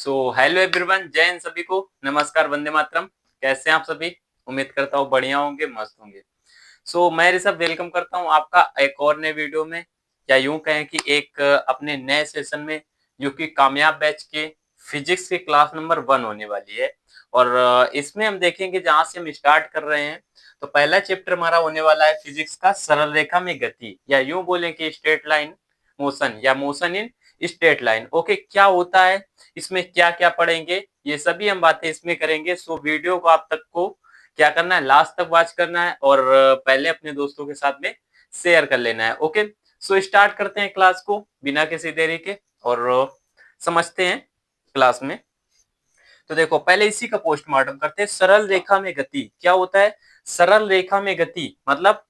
Hello everyone, जय हिंद सभी को। नमस्कार, वंदे मातरम। कैसे हैं आप सभी? उम्मीद करता हूँ बढ़िया होंगे, मस्त होंगे। मैं ऋषभ वेलकम करता हूँ आपका एक और नए वीडियो में, या यूं कहें कि एक अपने नए सेशन में, जो कि कामयाब बैच के फिजिक्स की क्लास नंबर 1 होने वाली है। और इसमें हम देखेंगे, जहां से हम स्टार्ट कर रहे हैं, तो पहला चैप्टर हमारा होने वाला है फिजिक्स का सरल रेखा में गति, या यूं बोलें कि स्ट्रेट लाइन मोशन, या motion in straight line. Okay, क्या होता है, इसमें क्या क्या पढ़ेंगे, ये सभी हम बातें इसमें करेंगे। वीडियो को आप तक को क्या करना है, लास्ट तक वॉच करना है, और पहले अपने दोस्तों के साथ में शेयर कर लेना है। ओके, स्टार्ट करते हैं क्लास को बिना किसी देरी के, और समझते हैं क्लास में। तो देखो, पहले इसी का पोस्टमार्टम करते हैं। सरल रेखा में गति क्या होता है? सरल रेखा में गति मतलब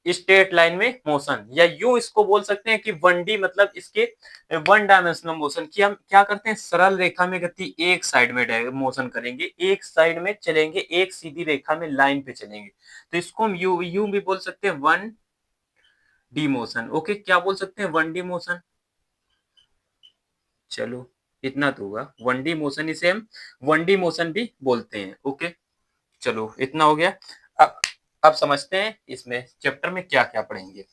स्ट्रेट लाइन में मोशन, या यूं इसको बोल सकते हैं कि 1D, मतलब इसके 1 डायमेंशनल मोशन की हम क्या करते हैं, सरल रेखा में गति एक साइड में मोशन करेंगे, एक साइड में चलेंगे, एक सीधी रेखा में लाइन पे चलेंगे। तो इसको हम यूं भी बोल सकते हैं 1D मोशन। ओके, क्या बोल सकते हैं, 1D मोशन। चलो, इतना तो होगा। 1D मोशन, इसे हम 1D मोशन भी बोलते हैं। ओके, चलो इतना हो गया। अब अब समझते हैं इसमें चैप्टर में क्या क्या पढ़ेंगे।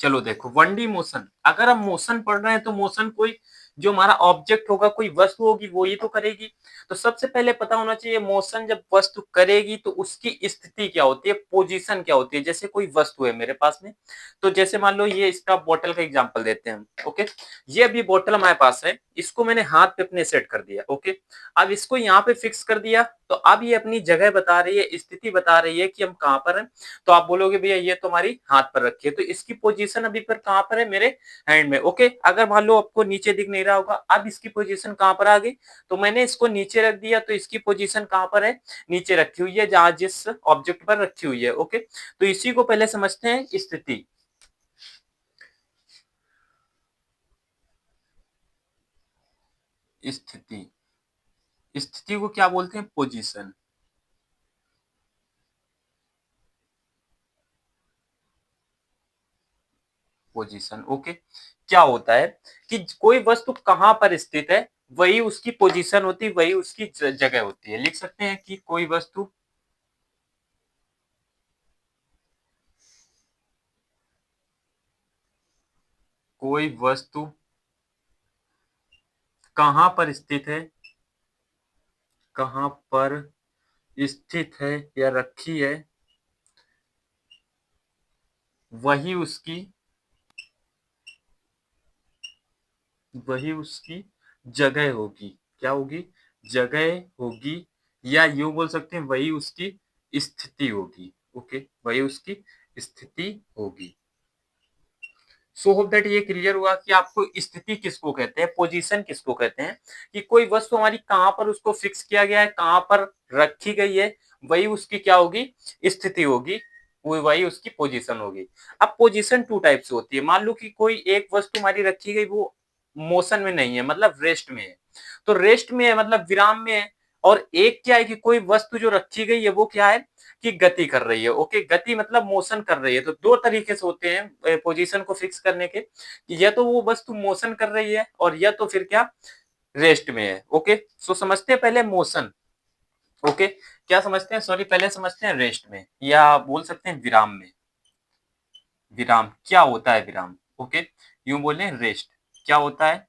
चलो देखो, 1D मोशन, अगर हम मोशन पढ़ रहे हैं तो मोशन कोई जो हमारा ऑब्जेक्ट होगा, कोई वस्तु होगी, वो ही तो करेगी। तो सबसे पहले पता होना चाहिए, मोशन जब वस्तु करेगी तो उसकी स्थिति क्या होती है, पोजीशन क्या होती है। जैसे कोई वस्तु है मेरे पास में, तो जैसे मान लो ये इसका बोतल का एग्जांपल देते हैं हम। ओके, ये अभी बोतल हमारे पास है, इसको मैंने हाथ पे अपने सेट कर दिया। ओके, अब इसको यहाँ पे फिक्स कर दिया, तो अब ये अपनी जगह बता रही है, स्थिति बता रही है कि हम कहाँ पर हैं। तो आप बोलोगे भैया ये तो हमारी हाथ पर रखी है, तो इसकी पोजीशन अभी पर कहां पर है, मेरे हैंड में। ओके, अगर मान लो आपको नीचे दिख नहीं रहा होगा, अब इसकी पोजीशन कहां पर आ गई, तो मैंने इसको नीचे रख दिया, तो इसकी पोजीशन कहां पर है, नीचे रखी हुई है, जहां जिस ऑब्जेक्ट पर रखी हुई है। ओके, तो इसी को पहले समझते हैं, स्थिति। स्थिति, स्थिति को क्या बोलते हैं, पोजीशन। Position, okay. क्या होता है कि कोई वस्तु कहां पर स्थित है, वही उसकी पोजीशन होती है, वही उसकी जगह होती है। लिख सकते हैं कि कोई वस्तु, कोई वस्तु कहां पर स्थित है, कहां पर स्थित है या रखी है, वही उसकी, वही उसकी जगह होगी। क्या होगी, जगह होगी, या यूं बोल सकते हैं वही उसकी स्थिति होगी। ओके, वही उसकी स्थिति होगी। होप दैट ये क्लियर हुआ कि आपको स्थिति किसको कहते हैं, पोजीशन किसको कहते हैं, कि कोई वस्तु हमारी कहां पर उसको फिक्स किया गया है, कहां पर रखी गई है, वही उसकी क्या होगी, स्थिति होगी, वो वही उसकी पोजीशन होगी। अब पोजीशन टू टाइप से होती है। मान लो कि कोई एक वस्तु हमारी रखी गई, वो मोशन में नहीं है, मतलब रेस्ट में है। तो रेस्ट में है मतलब विराम में है। और एक क्या है कि कोई वस्तु जो रखी गई है, वो क्या है कि गति कर रही है। ओके, गति मतलब मोशन कर रही है। तो दो तरीके से होते हैं पोजीशन को फिक्स करने के, या तो वो वस्तु मोशन कर रही है, और या तो फिर क्या, रेस्ट में है। ओके, समझते हैं पहले मोशन। ओके, क्या समझते हैं, सॉरी, पहले समझते हैं रेस्ट में, या बोल सकते हैं विराम में। विराम क्या होता है, विराम। ओके, यूं बोले रेस्ट क्या होता है,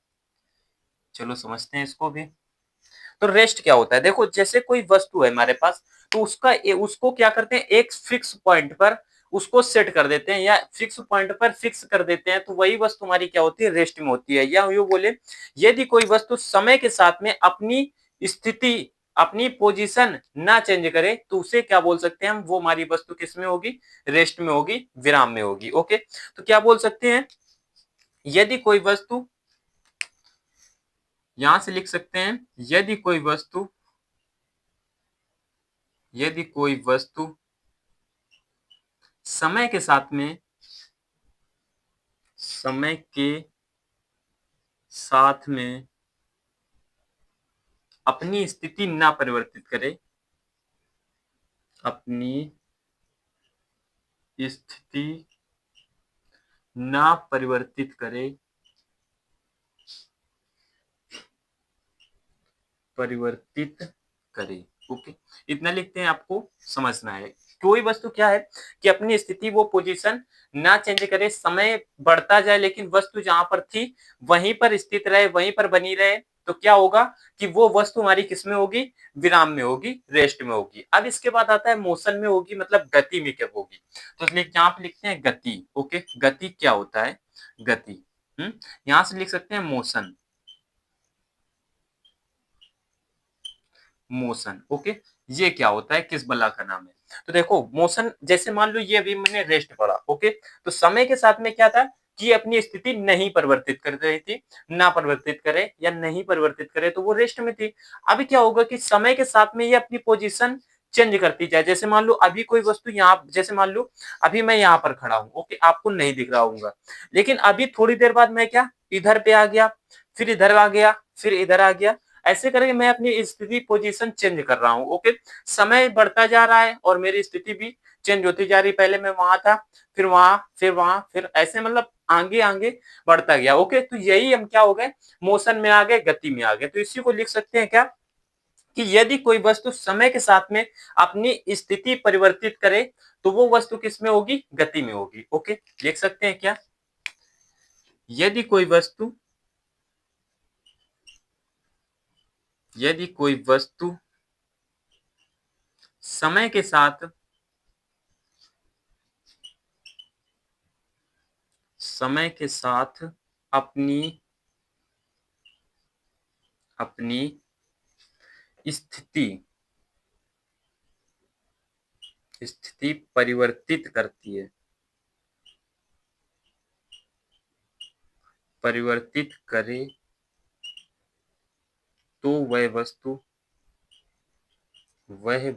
चलो समझते हैं इसको भी। तो रेस्ट क्या होता है, देखो जैसे कोई वस्तु है हमारे पास, तो उसको क्या करते हैं, एक फिक्स पॉइंट पर उसको सेट कर देते हैं, या फिक्स पॉइंट पर फिक्स कर देते हैं, तो वही वस्तु हमारी क्या होती है, रेस्ट में होती है। या यूं बोले, यदि कोई वस्तु समय के साथ में अपनी स्थिति, अपनी पोजीशन ना चेंज करे, तो उसे क्या बोल सकते हैं हम, वो हमारी वस्तु किस में होगी, रेस्ट में होगी, विराम में होगी। ओके, तो क्या बोल सकते हैं, यदि कोई वस्तु, यहां से लिख सकते हैं, यदि कोई वस्तु, यदि कोई वस्तु समय के साथ में, समय के साथ में अपनी स्थिति ना परिवर्तित करे, अपनी स्थिति ना परिवर्तित करे, परिवर्तित करे। ओके, इतना लिखते हैं, आपको समझना है। कोई वस्तु क्या है कि अपनी स्थिति वो पोजीशन ना चेंज करे, समय बढ़ता जाए लेकिन वस्तु जहां पर थी वहीं पर स्थित रहे, वहीं पर बनी रहे, तो क्या होगा कि वो वस्तु हमारी किस में होगी, विराम में होगी, रेस्ट में होगी। अब इसके बाद आता है मोशन में होगी, मतलब गति में कब होगी, तो इसलिए यहाँ पे लिखते हैं गति। ओके, गति क्या होता है, गति। यहां से लिख सकते हैं मोशन, मोशन। ओके, ये क्या होता है, किस बला का नाम है। तो देखो मोशन, जैसे मान लो ये अभी मैंने रेस्ट पढ़ा। ओके, तो समय के साथ में क्या था कि अपनी स्थिति नहीं परिवर्तित कर रही थी, ना परिवर्तित करे या नहीं परिवर्तित करे तो वो रेस्ट में थी। अभी क्या होगा कि समय के साथ में ये अपनी पोजीशन चेंज करती जाए। जैसे मान लो अभी कोई वस्तु यहाँ, जैसे मान लो अभी मैं यहाँ पर खड़ा हूँ। ओके, आपको नहीं दिख रहा होगा, लेकिन अभी थोड़ी देर बाद मैं क्या इधर पे आ गया, फिर इधर आ गया, फिर इधर आ गया, ऐसे करके मैं अपनी स्थिति पोजीशन चेंज कर रहा हूँ। ओके, समय बढ़ता जा रहा है और मेरी स्थिति भी चेंज होती जा रही। पहले मैं वहां था, फिर वहां, फिर वहां, फिर ऐसे, मतलब आगे आगे बढ़ता गया। ओके, तो यही हम क्या हो गए, मोशन में आ गए, गति में आ गए। तो इसी को लिख सकते हैं क्या कि यदि कोई वस्तु समय के साथ में अपनी स्थिति परिवर्तित करे तो वो वस्तु किस में होगी, गति में होगी। ओके, लिख सकते हैं क्या, यदि कोई वस्तु, यदि कोई वस्तु समय के साथ, समय के साथ अपनी अपनी स्थिति स्थिति परिवर्तित करती है, परिवर्तित करे, तो वह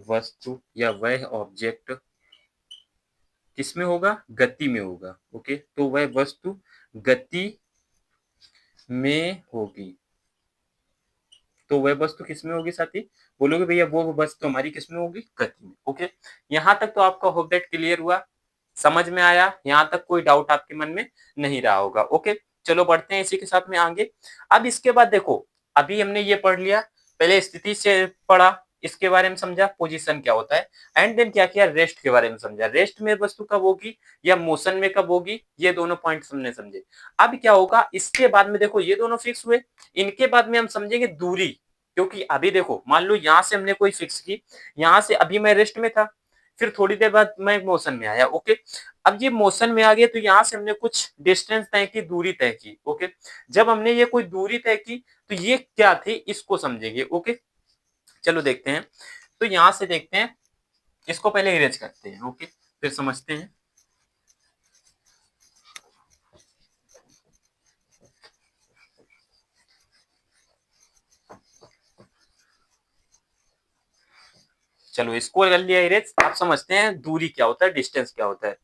वस्तु या वह ऑब्जेक्ट किसमें होगा, गति में होगा। ओके, तो वह वस्तु गति में होगी। तो वह वस्तु किसमें होगी साथी, बोलोगे भैया वो वस्तु हमारी किसमें होगी, गति में। ओके, यहां तक तो आपका होप दैट क्लियर हुआ, समझ में आया, यहां तक कोई डाउट आपके मन में नहीं रहा होगा। ओके, चलो बढ़ते हैं इसी के साथ में आगे। अब इसके बाद देखो, अभी हमने ये पढ़ लिया, पहले स्थिति से पढ़ा, इसके बारे में समझा पोजीशन क्या होता है, एंड देन क्या किया, रेस्ट के बारे में समझा, रेस्ट में वस्तु कब होगी या मोशन में कब होगी, ये दोनों पॉइंट हमने समझे। अब क्या होगा इसके बाद में, देखो ये दोनों फिक्स हुए, इनके बाद में हम समझेंगे दूरी। क्योंकि अभी देखो मान लो यहां से हमने कोई फिक्स की, यहां से अभी मैं रेस्ट में था, फिर थोड़ी देर बाद मैं मोशन में आया। ओके, अब ये मोशन में आ गया तो यहां से हमने कुछ डिस्टेंस तय की, दूरी तय की। ओके, जब हमने ये कोई दूरी तय की तो ये क्या थी, इसको समझेंगे। ओके, चलो देखते हैं। तो यहां से देखते हैं, इसको पहले इरेज करते हैं। ओके, फिर समझते हैं। चलो इसको कर लिया इरेज, आप समझते हैं दूरी क्या होता है, डिस्टेंस क्या होता है।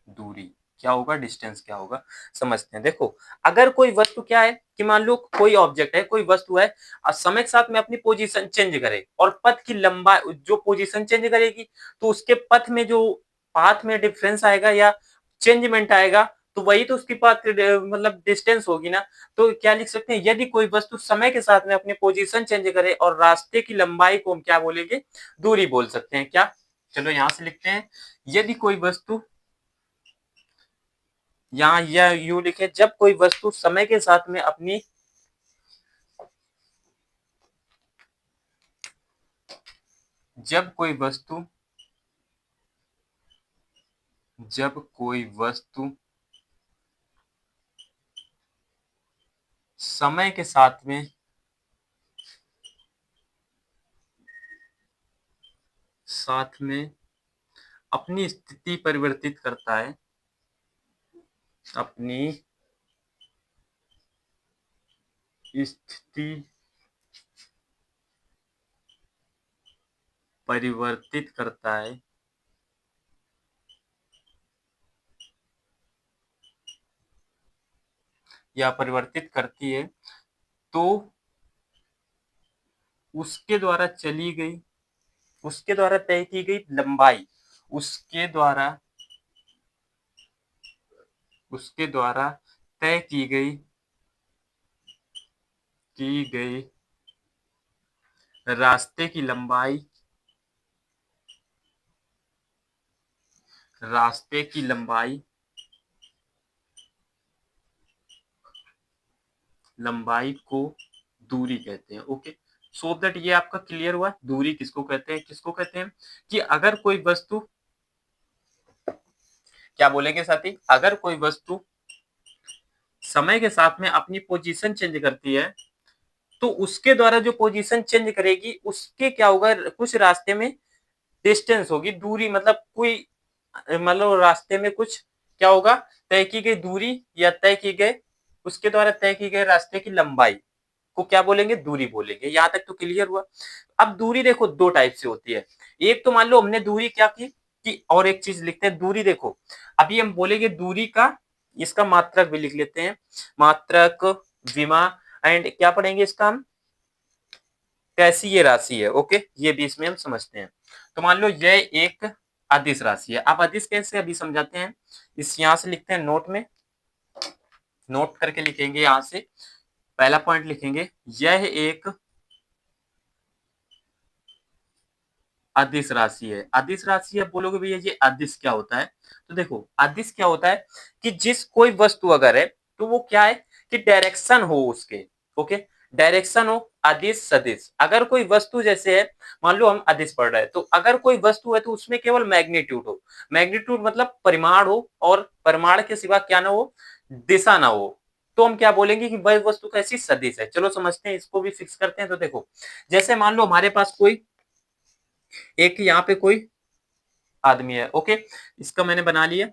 दूरी क्या होगा, डिस्टेंस क्या होगा, समझते हैं। देखो अगर कोई वस्तु क्या है कि मान लो कोई ऑब्जेक्ट है, कोई वस्तु है, समय के साथ में अपनी पोजीशन चेंज करे और पथ की लंबाई, जो पोजीशन चेंज करेगी तो उसके पथ में जो पाथ में डिफरेंस आएगा या चेंजमेंट आएगा, तो वही तो उसकी पाथ मतलब डिस्टेंस होगी ना। तो क्या लिख सकते हैं, यदि कोई वस्तु समय के साथ में अपनी पोजीशन चेंज करे और रास्ते की लंबाई को हम क्या बोलेंगे, दूरी बोल सकते हैं क्या। चलो यहां से लिखते हैं, यदि कोई वस्तु, यहाँ यह यू लिखे, जब कोई वस्तु समय के साथ में अपनी, जब कोई वस्तु जब कोई वस्तु समय के साथ में अपनी स्थिति परिवर्तित करता है, अपनी स्थिति परिवर्तित करता है, या परिवर्तित करती है, तो उसके द्वारा चली गई, उसके द्वारा तय की गई लंबाई, उसके द्वारा उसके द्वारा तय की गई रास्ते की लंबाई, रास्ते की लंबाई, लंबाई को दूरी कहते हैं। ओके, सो दैट ये आपका क्लियर हुआ दूरी किसको कहते हैं। किसको कहते हैं कि अगर कोई वस्तु, क्या बोलेंगे साथी, अगर कोई वस्तु समय के साथ में अपनी पोजीशन चेंज करती है तो उसके द्वारा जो पोजीशन चेंज करेगी उसके क्या होगा, कुछ रास्ते में डिस्टेंस होगी, दूरी, मतलब कोई, मतलब रास्ते में कुछ क्या होगा, तय की गई दूरी या तय की गए, उसके द्वारा तय की गए रास्ते की लंबाई को क्या बोलेंगे, दूरी बोलेंगे। यहां तक तो क्लियर हुआ। अब दूरी देखो दो टाइप से होती है। एक तो मान लो हमने दूरी क्या की कि, और एक चीज लिखते हैं दूरी, देखो अभी हम बोलेंगे दूरी का, इसका मात्रक भी लिख लेते हैं, मात्रक, विमा, एंड क्या पढ़ेंगे इसका हम, कैसी ये राशि है। ओके, ये भी इसमें हम समझते हैं। तो मान लो यह एक अदिश राशि है। अब अदिश कैसे अभी समझाते हैं, इस यहां से लिखते हैं नोट में, नोट करके लिखेंगे, यहां से पहला पॉइंट लिखेंगे, यह एक अदिश राशि है। अदिश राशि है, बोलोगे भैया ये अदिश क्या होता है, तो देखो अदिश क्या होता है कि जिस कोई वस्तु अगर है तो वो क्या है कि डायरेक्शन हो उसके, ओके, डायरेक्शन हो, अदिश सदिश। अगर कोई वस्तु जैसे है, मान लो हम अदिश पढ़ रहे हैं, तो अगर कोई वस्तु है तो उसमें केवल मैग्नीट्यूड हो, मैग्नीट्यूड मतलब परिमाण हो, और परिमाण के सिवा क्या ना हो, दिशा ना हो, तो हम क्या बोलेंगे कि वह वस्तु कैसी, सदिश है। चलो समझते हैं, इसको भी फिक्स करते हैं। तो देखो जैसे मान लो हमारे पास कोई एक, यहाँ पे कोई आदमी है, ओके, इसका मैंने बना लिया,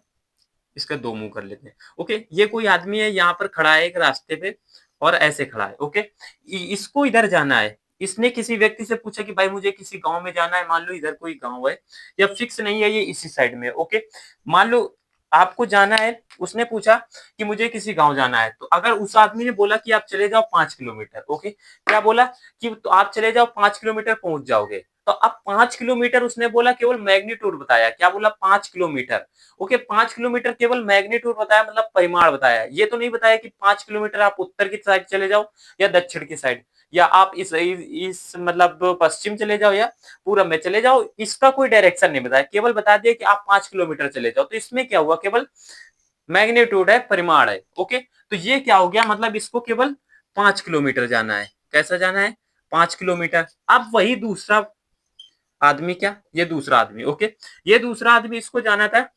इसका दो मुंह कर लेते हैं। ओके, ये कोई आदमी है यहाँ पर खड़ा है एक रास्ते पे, और ऐसे खड़ा है। ओके, इसको इधर जाना है, इसने किसी व्यक्ति से पूछा कि भाई मुझे किसी गांव में जाना है, मान लो इधर कोई गांव है, या फिक्स नहीं है ये इसी साइड में। ओके, मान लो आपको जाना है, उसने पूछा कि मुझे किसी गांव जाना है, तो अगर उस आदमी ने बोला कि आप चले जाओ 5 किलोमीटर, ओके, क्या बोला कि तो आप चले जाओ 5 किलोमीटर पहुंच जाओगे, तो अब 5 किलोमीटर उसने बोला, केवल मैग्नीट्यूड बताया, क्या बोला, 5 किलोमीटर। ओके, 5 किलोमीटर केवल मैग्नीट्यूड बताया, मतलब परिमाण बताया, ये तो नहीं बताया कि 5 किलोमीटर आप उत्तर की साइड चले जाओ या दक्षिण की साइड, या आप इस मतलब पश्चिम चले जाओ या पूरब में चले जाओ, इसका कोई डायरेक्शन नहीं बताया, केवल बता दिया कि आप 5 किलोमीटर चले जाओ। तो इसमें क्या हुआ, केवल मैग्नीट्यूड है, परिमाण है। ओके, तो ये क्या हो गया, मतलब इसको केवल 5 किलोमीटर जाना है। कैसा जाना है, 5 किलोमीटर। अब वही दूसरा आदमी, क्या ये दूसरा आदमी, ओके, ये दूसरा आदमी, इसको जाना था,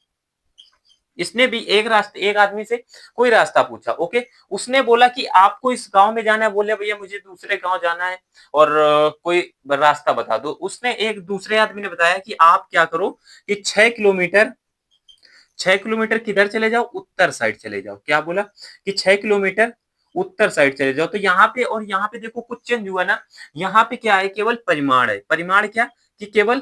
इसने भी एक रास्ते, एक आदमी से कोई रास्ता पूछा, ओके, उसने बोला कि आपको इस गांव में जाना है, बोले भैया मुझे दूसरे गांव जाना है, और कोई रास्ता बता दो। उसने, एक दूसरे आदमी ने बताया कि आप क्या करो कि 6 किलोमीटर, 6 किलोमीटर किधर चले जाओ, उत्तर साइड चले जाओ। क्या बोला कि 6 किलोमीटर उत्तर साइड चले जाओ। तो यहाँ पे और यहाँ पे देखो कुछ चेंज हुआ ना, यहाँ पे क्या है, केवल परिमाण है। परिमाण क्या, कि केवल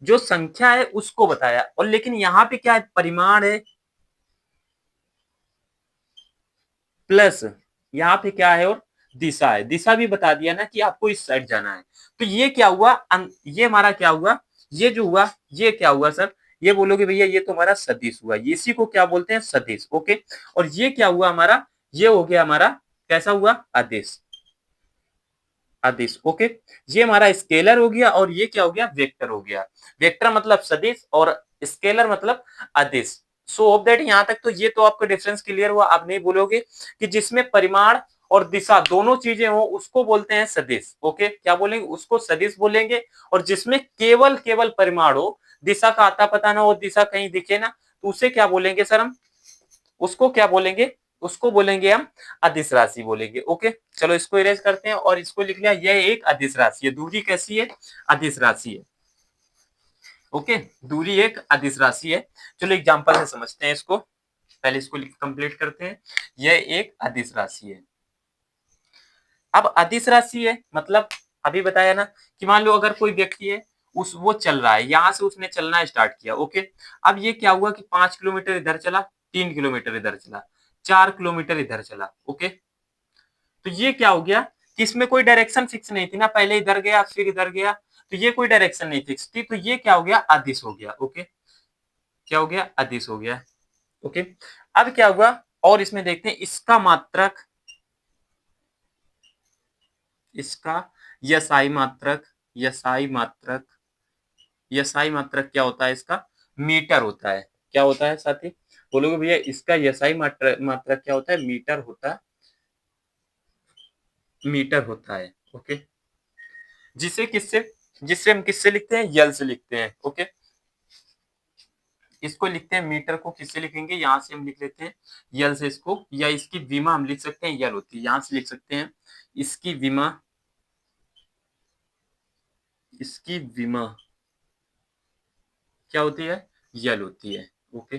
जो संख्या है उसको बताया, और लेकिन यहाँ पे क्या है, परिमाण है प्लस यहाँ पे क्या है, और दिशा है, दिशा भी बता दिया ना कि आपको इस साइड जाना है। तो ये क्या हुआ, ये हमारा क्या हुआ, ये जो हुआ, ये क्या हुआ सर, ये बोलोगे भैया ये तो हमारा सदिश हुआ, इसी को क्या बोलते हैं, सदिश। ओके, और ये क्या हुआ हमारा, ये हो गया हमारा, कैसा हुआ, आदेश, आदिश। ओके, ये हमारा स्केलर हो गया, और ये क्या हो गया, वेक्टर हो गया। वेक्टर मतलब सदिश, और स्केलर मतलब अदिश। सो ऑफ दैट, यहां तक तो ये तो आपका डिफरेंस क्लियर हुआ। आप नहीं बोलोगे कि जिसमें परिमाण और दिशा दोनों चीजें हो उसको बोलते हैं सदिश। ओके, क्या बोलेंगे, उसको सदिश बोलेंगे। और जिसमें केवल केवल परिमाण हो, दिशा का आता पता ना हो, दिशा कहीं दिखे ना, तो उसे क्या बोलेंगे सर हम, उसको क्या बोलेंगे, उसको बोलेंगे हम अदिश राशि बोलेंगे। ओके, चलो इसको इरेज करते हैं, और इसको लिख लिया, यह एक अदिश राशि है। दूरी कैसी है, अदिश राशि है। ओके, दूरी एक अदिश राशि है। चलो एग्जांपल से समझते हैं इसको, पहले इसको कंप्लीट करते हैं। यह एक अदिश राशि है। अब अदिश राशि है मतलब, अभी बताया ना कि मान लो अगर कोई व्यक्ति है, उस वो चल रहा है, यहां से उसने चलना स्टार्ट किया। ओके, अब ये क्या हुआ कि 5 किलोमीटर इधर चला, 3 किलोमीटर इधर चला, 4 किलोमीटर इधर चला। ओके, तो ये क्या हो गया कि इसमें कोई डायरेक्शन फिक्स नहीं थी ना, पहले इधर गया फिर इधर गया, तो ये कोई डायरेक्शन नहीं फिक्स थी, तो ये क्या हो गया, अदिश हो गया। ओके, क्या हो गया, अदिश हो गया। ओके, अब क्या हुआ, और इसमें देखते हैं इसका मात्रक, इसका यसाई मात्रक, यसाई मात्रक, यसाई मात्रक क्या होता है इसका, मीटर होता है। क्या होता है साथी, बोलोगे भैया इसका यसाई मात्रक क्या होता है, मीटर होता है। ओके, जिसे किससे, जिससे हम किससे लिखते हैं, यल से लिखते हैं। ओके, इसको लिखते हैं, मीटर को किससे लिखेंगे, यहां से हम लिख लेते हैं यल से इसको, या इसकी विमा हम लिख सकते हैं यल होती है, यहां से लिख सकते हैं इसकी विमा, इसकी विमा क्या होती है, यल होती है। ओके,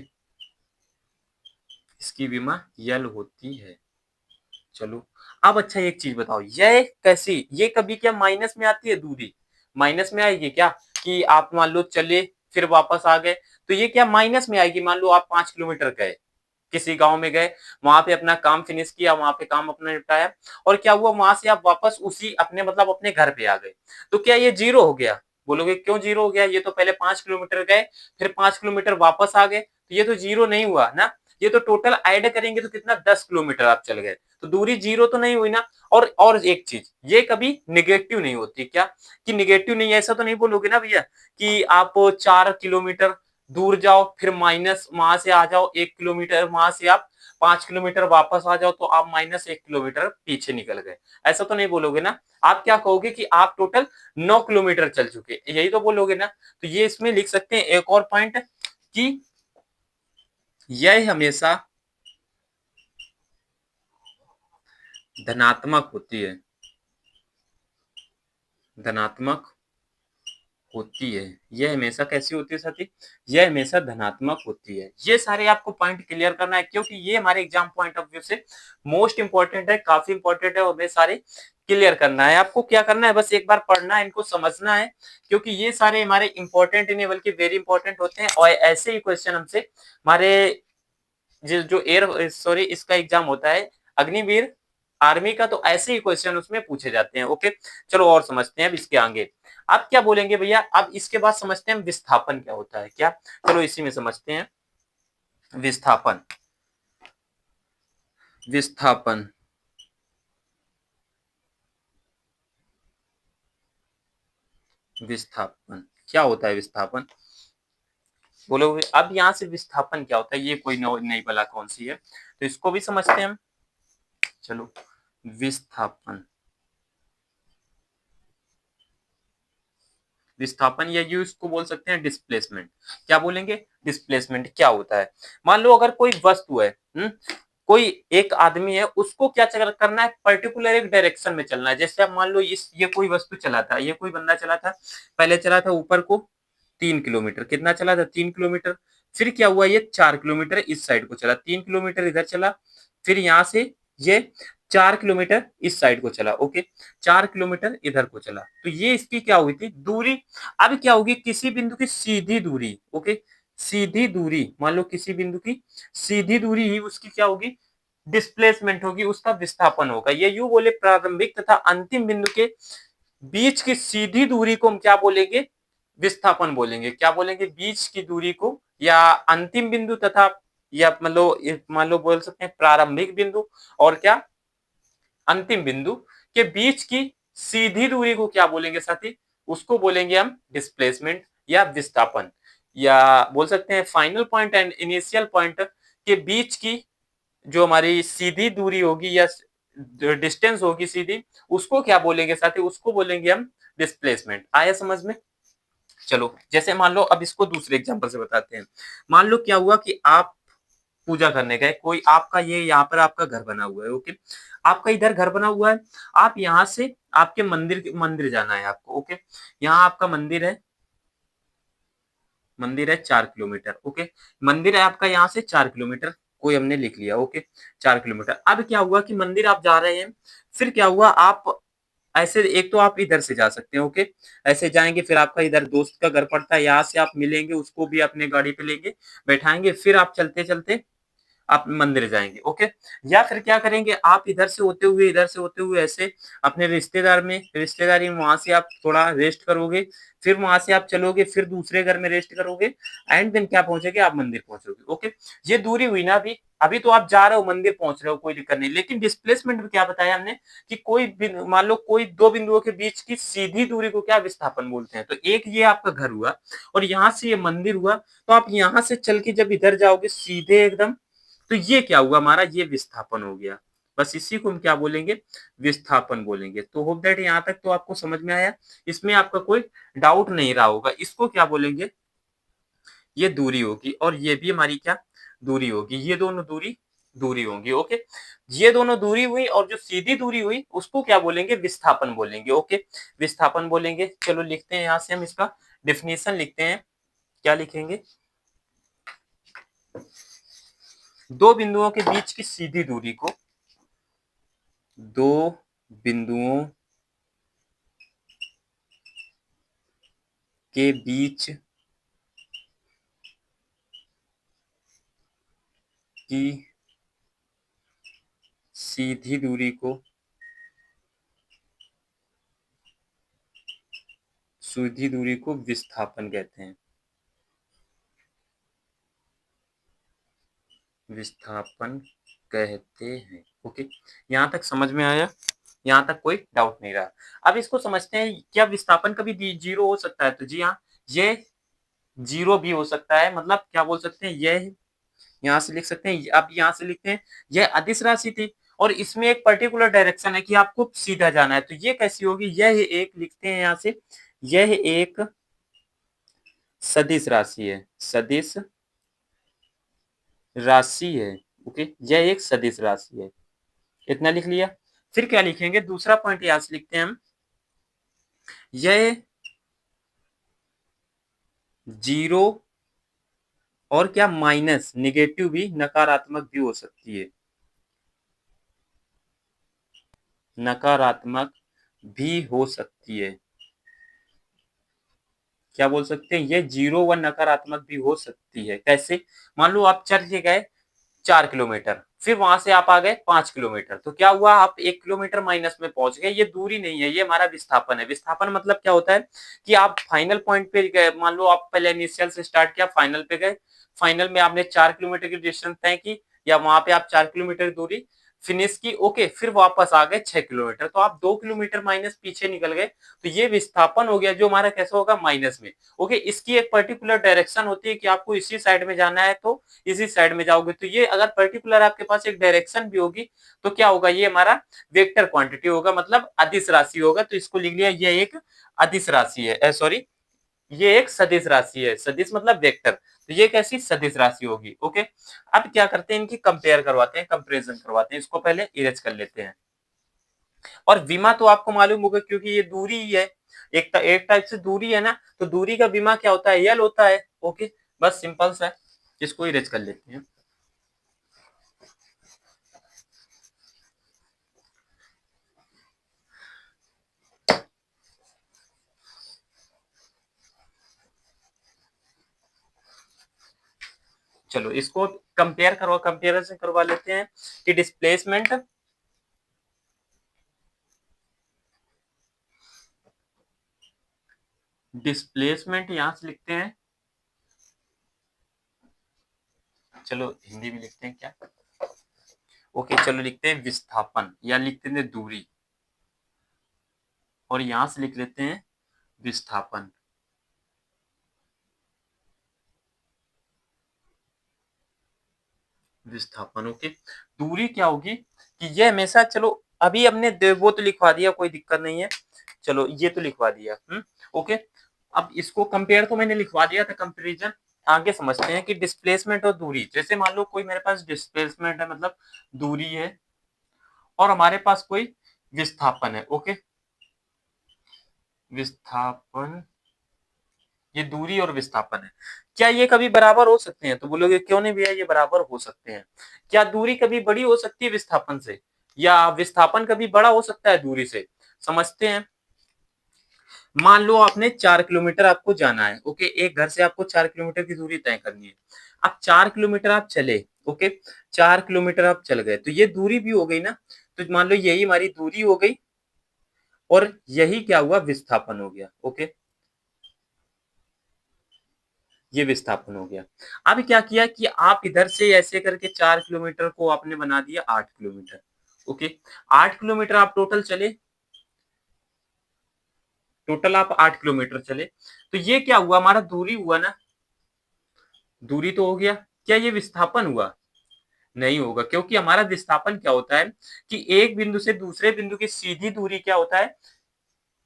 इसकी विमा यल होती है। चलो, अब अच्छा एक चीज बताओ, यह कैसी, ये कभी क्या माइनस में आती है दूरी, माइनस में आएगी क्या, कि आप मान लो चले फिर वापस आ गए, तो ये क्या माइनस में आएगी। मान लो आप 5 किलोमीटर गए, किसी गांव में गए, वहां पे अपना काम फिनिश किया, वहां पे काम अपना निपटाया, और क्या हुआ, वहां से आप वापस उसी अपने मतलब अपने घर पे आ गए, तो क्या ये जीरो हो गया। बोलोगे क्यों जीरो हो गया, ये तो पहले 5 किलोमीटर गए, फिर 5 किलोमीटर वापस आ गए, तो ये तो जीरो नहीं हुआ ना, ये तो टोटल ऐड करेंगे तो कितना, 10 किलोमीटर आप चल गए, तो दूरी जीरो तो नहीं हुई ना। और एक चीज, ये कभी निगेटिव नहीं होती, क्या, कि निगेटिव नहीं है, ऐसा तो नहीं बोलोगे ना भैया, कि आप 4 किलोमीटर दूर जाओ फिर माइनस वहां से आ जाओ 1 किलोमीटर, वहां से आप 5 किलोमीटर वापस आ जाओ तो आप -1 किलोमीटर पीछे निकल गए, ऐसा तो नहीं बोलोगे ना। आप क्या कहोगे कि आप टोटल 9 किलोमीटर चल चुके, यही तो बोलोगे ना। तो ये इसमें लिख सकते हैं एक और पॉइंट, कि यह हमेशा धनात्मक होती है, धनात्मक होती है। यह हमेशा कैसी होती है साथी, यह हमेशा धनात्मक होती है। ये सारे आपको पॉइंट क्लियर करना है, क्योंकि ये हमारे एग्जाम पॉइंट ऑफ व्यू से मोस्ट इंपॉर्टेंट है, काफी इंपॉर्टेंट है, और हमें सारे क्लियर करना है। आपको क्या करना है, बस एक बार पढ़ना है, इनको समझना है, क्योंकि ये सारे हमारे इंपॉर्टेंट नहीं बल्कि वेरी इंपॉर्टेंट होते हैं, और ऐसे ही क्वेश्चन हमसे हमारे जो एयर सॉरी इसका एग्जाम होता है अग्निवीर आर्मी का, तो ऐसे ही क्वेश्चन उसमें पूछे जाते हैं। ओके, चलो और समझते हैं अब इसके आगे। अब क्या बोलेंगे भैया, अब इसके बाद समझते हैं विस्थापन क्या होता है, क्या, चलो इसी में समझते हैं विस्थापन। विस्थापन, विस्थापन क्या होता है, विस्थापन बोलो। अब यहाँ से विस्थापन क्या होता है, ये कोई नई बला कौन सी है, तो इसको भी समझते हैं हम। चलो, विस्थापन, विस्थापन या यू इसको बोल सकते हैं डिस्प्लेसमेंट। क्या बोलेंगे, डिस्प्लेसमेंट क्या होता है। मान लो अगर कोई वस्तु है, कोई एक आदमी है, उसको क्या करना है, पर्टिकुलर एक डायरेक्शन में चलना है। जैसे आप मान लो ये कोई वस्तु चला था, ये कोई बंदा चला था, पहले चला था ऊपर को 3 किलोमीटर, कितना चला था, 3 किलोमीटर, फिर क्या हुआ, ये 4 किलोमीटर इस साइड को चला, 3 किलोमीटर इधर चला, फिर यहां से ये 4 किलोमीटर इस साइड को चला। ओके, 4 किलोमीटर इधर को चला, तो ये इसकी क्या हुई थी, दूरी। अब क्या होगी, किसी बिंदु की सीधी दूरी। ओके, सीधी दूरी, मान लो किसी बिंदु की सीधी दूरी ही उसकी क्या होगी, डिस्प्लेसमेंट होगी, उसका विस्थापन होगा। ये यूं बोले, प्रारंभिक तथा अंतिम बिंदु के बीच की सीधी दूरी को हम क्या बोलेंगे, विस्थापन बोलेंगे। क्या बोलेंगे, बीच की दूरी को, या अंतिम बिंदु तथा, या मान लो बोल सकते हैं प्रारंभिक बिंदु और क्या, अंतिम बिंदु के बीच की सीधी दूरी को क्या बोलेंगे साथी, उसको बोलेंगे हम डिस्प्लेसमेंट या विस्थापन, या बोल सकते हैं final point and initial point के बीच की जो हमारी सीधी दूरी होगी या डिस्टेंस होगी सीधी, उसको क्या बोलेंगे साथी, उसको बोलेंगे हम डिस्प्लेसमेंट। आया समझ में। चलो, जैसे मान लो अब इसको दूसरे एग्जांपल से बताते हैं। मान लो क्या हुआ कि आप पूजा करने गए, कोई आपका ये यहाँ पर आपका घर बना हुआ है। ओके, आपका इधर घर बना हुआ है, आप यहाँ से आपके मंदिर मंदिर जाना है आपको। ओके, यहाँ आपका मंदिर है, मंदिर है 4 किलोमीटर। ओके, मंदिर है आपका यहाँ से 4 किलोमीटर, कोई हमने लिख लिया। Okay, 4 kilometre. अब क्या हुआ कि मंदिर आप जा रहे हैं, फिर क्या हुआ, आप ऐसे एक तो आप इधर से जा सकते हैं। ओके, ऐसे जाएंगे, फिर आपका इधर दोस्त का घर पड़ता है, यहाँ से आप मिलेंगे, उसको भी अपने गाड़ी पे लेंगे, बैठाएंगे, फिर आप चलते चलते आप मंदिर जाएंगे। ओके, या फिर क्या करेंगे, आप इधर से होते हुए ऐसे अपने रिश्तेदारी में वहां से आप थोड़ा रेस्ट करोगे, फिर वहां से आप चलोगे, फिर दूसरे घर में रेस्ट करोगे, एंड देन क्या पहुंचोगे, आप मंदिर पहुंचोगे। ओके, ये दूरी हुई ना। अभी अभी तो आप जा रहे हो, मंदिर पहुंच रहे हो, कोई दिक्कत नहीं। लेकिन डिस्प्लेसमेंट में क्या बताया हमने कि मान लो कोई दो बिंदुओं के बीच की सीधी दूरी को क्या विस्थापन बोलते हैं। तो एक ये आपका घर हुआ और यहां से ये मंदिर हुआ, तो आप यहां से चल के जब इधर जाओगे सीधे एकदम, तो ये क्या हुआ हमारा, ये विस्थापन हो गया। बस इसी को हम क्या बोलेंगे, विस्थापन बोलेंगे। तो होप दैट यहाँ तक तो आपको समझ में आया, इसमें आपका कोई डाउट नहीं रहा होगा। इसको क्या बोलेंगे, ये दूरी होगी, और ये भी हमारी क्या दूरी होगी। ये दोनों दूरी दूरी होंगी। ओके, ये दोनों दूरी हुई, और जो सीधी दूरी हुई उसको क्या बोलेंगे, विस्थापन बोलेंगे। ओके, विस्थापन बोलेंगे। चलो लिखते हैं, यहां से हम इसका डेफिनेशन लिखते हैं। क्या लिखेंगे, दो बिंदुओं के बीच की सीधी दूरी को, दो बिंदुओं के बीच की सीधी दूरी को विस्थापन कहते हैं। विस्थापन कहते हैं। ओके, यहां तक समझ में आया, यहां तक कोई डाउट नहीं रहा। अब इसको समझते हैं, क्या विस्थापन कभी जीरो हो सकता है। तो जी हाँ, ये जीरो भी हो सकता है। मतलब क्या बोल सकते हैं, यह यहाँ से लिख सकते हैं, अब यहाँ से लिखते हैं, यह अदिश राशि थी और इसमें एक पर्टिकुलर डायरेक्शन है कि आपको सीधा जाना है। तो ये कैसी होगी, यह एक लिखते हैं यहाँ से, यह एक सदिश राशि है, सदिश राशि है। ओके, यह एक सदिश राशि है। इतना लिख लिया। फिर क्या लिखेंगे, दूसरा पॉइंट यहां से लिखते हैं हम, यह जीरो और क्या माइनस निगेटिव भी, नकारात्मक भी हो सकती है, नकारात्मक भी हो सकती है। क्या बोल सकते हैं, ये जीरो व नकारात्मक भी हो सकती है। कैसे, मान लो आप चल के गए 4 किलोमीटर, फिर वहां से आप आ गए 5 किलोमीटर, तो क्या हुआ, आप 1 किलोमीटर माइनस में पहुंच गए। ये दूरी नहीं है, ये हमारा विस्थापन है। विस्थापन मतलब क्या होता है कि आप फाइनल पॉइंट पे गए, मान लो आप पहले इनिशियल से स्टार्ट किया, फाइनल पे गए, फाइनल में आपने 4 किलोमीटर की डिस्टेंस तय की, या वहां पे आप 4 किलोमीटर दूरी फिनिश की। ओके, फिर वापस आ गए 6 किलोमीटर, तो आप 2 किलोमीटर माइनस पीछे निकल गए, तो ये विस्थापन हो गया, जो हमारा कैसा होगा, माइनस में। ओके, इसकी एक पर्टिकुलर डायरेक्शन होती है कि आपको इसी साइड में जाना है, तो इसी साइड में जाओगे। तो ये अगर पर्टिकुलर आपके पास एक डायरेक्शन भी होगी, तो क्या होगा, ये हमारा वेक्टर क्वांटिटी होगा, मतलब अदिश राशि होगा। तो इसको लिख लिया, ये एक अदिश राशि है, सॉरी, ये एक सदिश राशि है। सदिश मतलब वेक्टर, तो ये कैसी सदिश राशि होगी। ओके, अब क्या करते हैं, इनकी कंपेयर करवाते हैं, कंपेरिजन करवाते हैं। इसको पहले इरेज कर लेते हैं। और विमा तो आपको मालूम होगा, क्योंकि ये दूरी ही है, एक टाइप से दूरी है ना, तो दूरी का विमा क्या होता है, यल होता है। ओके, बस सिंपल सा है। इसको इरेज कर लेते हैं। चलो इसको कंपेरिजन करवा लेते हैं कि डिस्प्लेसमेंट यहां से लिखते हैं। चलो हिंदी में लिखते हैं क्या, ओके, चलो लिखते हैं विस्थापन, या लिखते हैं दूरी, और यहां से लिख लेते हैं विस्थापन। विस्थापन। ओके, दूरी क्या होगी कि ये हमेशा, चलो अभी हमने वो तो लिखवा दिया, कोई दिक्कत नहीं है। चलो ये तो लिखवा दिया। ओके, अब इसको कंपेयर तो मैंने लिखवा दिया था, कंपेरिजन। आगे समझते हैं कि डिस्प्लेसमेंट और दूरी। जैसे मान लो कोई मेरे पास डिस्प्लेसमेंट है, मतलब दूरी है, और हमारे पास कोई विस्थापन है। ओके, विस्थापन, ये दूरी और विस्थापन है। क्या ये कभी बराबर हो सकते हैं, तो बोलोगे क्यों नहीं भैया, ये बराबर हो सकते हैं। क्या दूरी कभी बड़ी हो सकती है विस्थापन से, या विस्थापन कभी बड़ा हो सकता है दूरी से। समझते हैं, मान लो आपने 4 किलोमीटर आपको जाना है। ओके, एक घर से आपको 4 किलोमीटर की दूरी तय करनी है। अब 4 किलोमीटर आप चले, ओके, 4 किलोमीटर आप चल गए, तो ये दूरी भी हो गई ना, तो मान लो यही हमारी दूरी हो गई और यही क्या हुआ, विस्थापन हो गया। ओके, ये विस्थापन हो गया। अब क्या किया कि आप इधर से ऐसे करके 4 किलोमीटर को आपने बना दिया 8 किलोमीटर। ओके, 8 किलोमीटर आप टोटल चले, टोटल आप 8 किलोमीटर चले, तो ये क्या हुआ, हमारा दूरी हुआ ना, दूरी तो हो गया। क्या ये विस्थापन हुआ? नहीं होगा, क्योंकि हमारा विस्थापन क्या होता है कि एक बिंदु से दूसरे बिंदु की सीधी दूरी क्या होता है,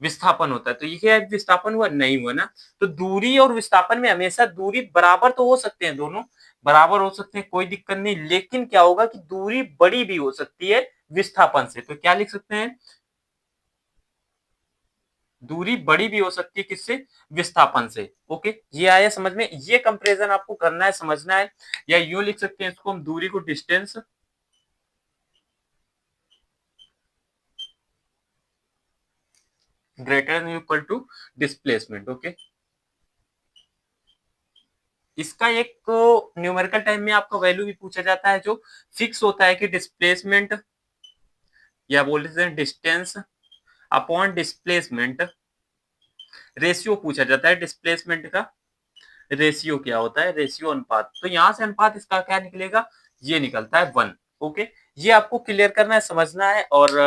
विस्थापन होता है। तो ये क्या विस्थापन हुआ? नहीं हुआ ना। तो दूरी और विस्थापन में हमेशा दूरी बराबर तो हो सकते हैं, दोनों बराबर हो सकते हैं, कोई दिक्कत नहीं, लेकिन क्या होगा कि दूरी बड़ी भी हो सकती है विस्थापन से। तो क्या लिख सकते हैं, दूरी बड़ी भी हो सकती है किससे, विस्थापन से। ओके, ये आया समझ में, ये कंपैरिजन आपको करना है, समझना है, या यूं लिख सकते हैं इसको हम, दूरी को distance greater than equal to displacement. Okay, इसका एक न्यूमेरिकल टाइम में आपका वैल्यू भी पूछा जाता है जो फिक्स होता है कि डिस्प्लेसमेंट, या बोल सकते हैं डिस्टेंस अपॉन डिस्प्लेसमेंट, रेशियो पूछा जाता है डिस्प्लेसमेंट का। रेशियो क्या होता है, रेशियो अनुपात। तो यहां से अनुपात इसका क्या निकलेगा, ये निकलता है 1। ओके, ये आपको क्लियर करना है, समझना है, और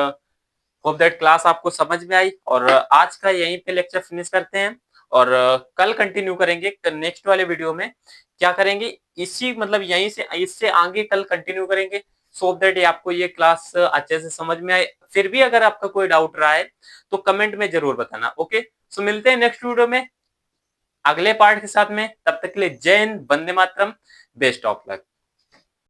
होप दैट क्लास आपको समझ में आई। और आज का यहीं पे लेक्चर फिनिश करते हैं, और कल कंटिन्यू करेंगे नेक्स्ट वाले वीडियो में। क्या करेंगे, इसी मतलब यहीं से इससे आगे कल कंटिन्यू करेंगे, सो दैट आपको ये क्लास अच्छे से समझ में आए। फिर भी अगर आपका कोई डाउट रहा है तो कमेंट में जरूर बताना। ओके, सो मिलते हैं नेक्स्ट वीडियो में अगले पार्ट के साथ में, तब तक के लिए जय Hind, Vande Mataram, best of luck.